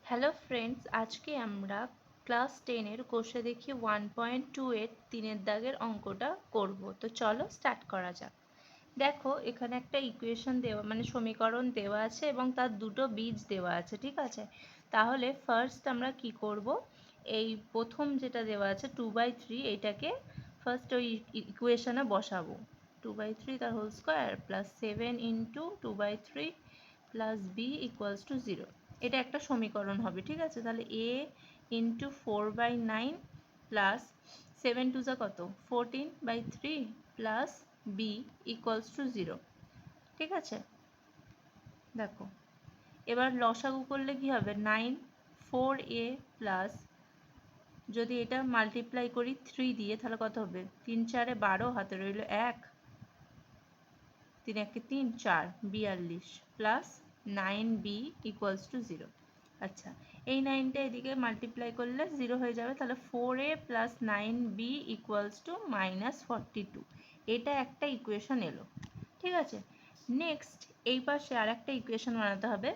Hello friends, আজকে আমরা class 10-এর কোষে দেখি 1.2-এর 3-এর দাগের অঙ্কটা করব। তো চলো স্টার্ট করা যাক। দেখো এখানে একটা ইকুয়েশন দেওয়া মানে সমীকরণ দেওয়া আছে এবং তার দুটো বীজ দেওয়া আছে, ঠিক আছে। তাহলে ফার্স্ট আমরা কি করব, এই প্রথম যেটা দেওয়া আছে 2/3 এইটাকে ফার্স্ট ওই ইকুয়েশনে বসাবো। 2/3 তার whole square plus 7 into 2/3 plus b equals to 0। এটা একটা সমীকরণ হবে, ঠিক আছে। তাহলে a ইন্টু 4/9 প্লাস 7 টু যা কত 14/3 প্লাস বি ইকুয়ালস টু 0, ঠিক আছে। দেখো এবার লসাগু করলে কি হবে, 9 4a প্লাস, যদি এটা মাল্টিপ্লাই করি 3 দিয়ে তাহলে কত হবে, 3 4 12, হাতে রইল 1, 3 1 3 4 42 প্লাস 9b ইকুয়ালস টু 0। আচ্ছা, এই 9টা এদিকে মাল্টিপ্লাই করলে 0 হয়ে যাবে, তাহলে 4a plus 9b equals to -42। এটা একটা ইকুয়েশন এলো, ঠিক আছে। নেক্সট এই পাশে আর একটা ইকুয়েশন বানাতে হবে,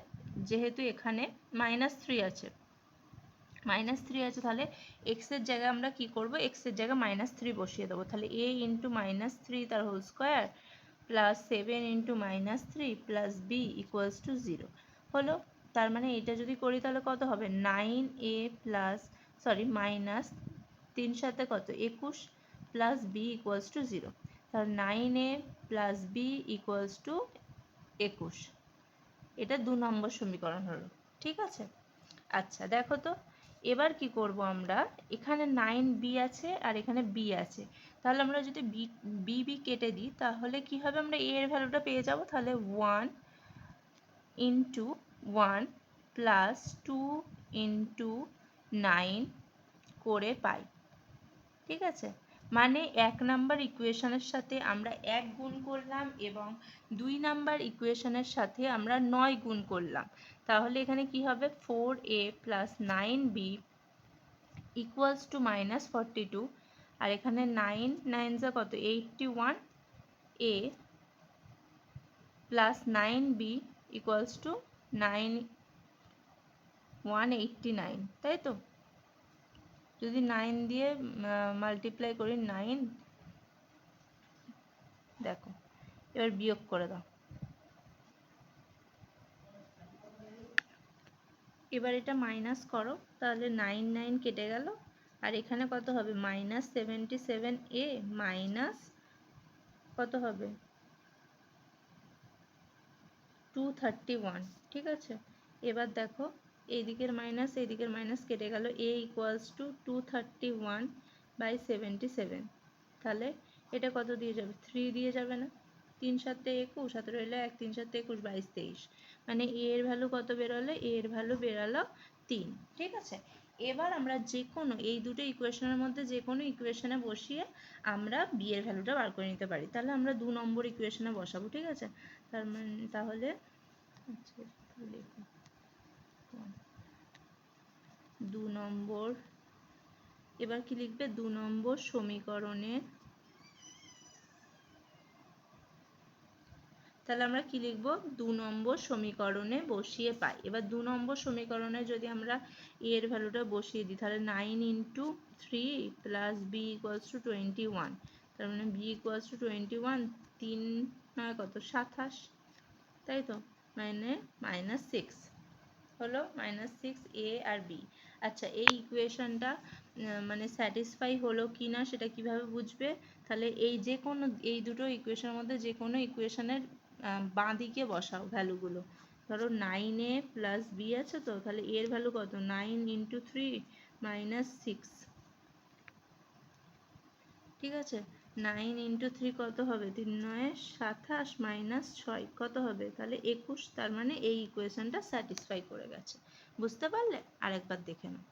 যেহেতু এখানে -3 আছে, তাহলে এক্সের জায়গায় আমরা কি করব, এক্সের জায়গায় -3 বসিয়ে দেবো। তাহলে a ইন্টু -3 তার whole square plus 7 into -3 plus b equals to 0 হলো। তার মানে এটা যদি করি তাহলে কত হবে, 9a প্লাস মাইনাস 3 সাথে কত 21 প্লাস বি ইকুয়ালস টু 0। তাহলে 9a plus b equals to 21। এটা 2 নম্বর সমীকরণ হলো, ঠিক আছে। আচ্ছা দেখো তো এবার কি করব আমরা, এখানে 9b আছে আর এখানে b আছে, তাহলে আমরা যদি বি কেটে দিই তাহলে কি হবে, আমরা a এর ভ্যালুটা পেয়ে যাব। তাহলে 1 ইন্টু 1 প্লাস 2 ইন্টু 9 করে পাই, ঠিক আছে। মানে 1 নাম্বার ইকুয়েশনের সাথে আমরা 1 গুণ করলাম এবং 2 নাম্বার ইকুয়েশনের সাথে আমরা 9 গুণ করলাম। তাহলে এখানে কি হবে, 4a plus 9b equals to -42, আর এখানে 9 9 যা কত 81, a plus 9b equals to 189, তাই তো। যদি 9 দিয়ে মাল্টিপ্লাই করি 9, দেখো এবার বিয়োগ করে দাও। এবার এটা মাইনাস করো, তাহলে 9 9 কেটে গেল, আর এখানে কত হবে -77a মাইনাস কত হবে 231, ঠিক আছে। এবার দেখো এইদিকের মাইনাস কেটে গেল, a ইকুয়ালস টু 231/77। তাহলে এটা কত দিয়ে যাবে, 3 দিয়ে যাবে না, 3 7 21, হাতে রইল 1, 3 7 21 22 23, মানে a এর ভ্যালু কত বেরোলো, a এর ভ্যালু বেরোলো 3, ঠিক আছে। এবার আমরা যে কোনো এই দুটো ইকুয়েশনের মধ্যে যে কোনো ইকুয়েশনে বসিয়ে আমরা b এর ভ্যালুটা বার করে নিতে পারি। তাহলে আমরা 2 নম্বর ইকুয়েশনে বসাবো, ঠিক আছে। তাহলে 2 নম্বর, এবার কি লিখবে, 2 নম্বর সমীকরণে, তাহলে আমরা কি লিখব, 2 নম্বর সমীকরণে বসিয়ে পাই। এবার 2 নম্বর সমীকরণে যদি আমরা a এর ভ্যালুটা বসিয়ে দিই, তাহলে 9 into 3 plus b equals to 21, তার মানে বি ইকুয়ালস টু 21, 3 9 কত 27, তাই তো, মানে -6 হলো, -6 a আর b। আচ্ছা এই ইকুয়েশনটা মানে স্যাটিসফাই হলো কি না সেটা কিভাবে বুঝবে, তাহলে এই যে কোনো এই দুটো ইকুয়েশনের মধ্যে যে কোনো ইকুয়েশনের বাঁ দিকে বসাও ভ্যালুগুলো। ধরো 9a প্লাস b আছে, তো তাহলে এর ভ্যালু কত, 9 ইন্টু 3 -6, ঠিক আছে। 9 ইন্টু 3 কত হবে, 3 9 27 -6 কত হবে, তাহলে 21। তার মানে এই ইকুয়েশনটা স্যাটিসফাই করে গেছে, বুঝতে পারলে। আরেকবার দেখে নাও।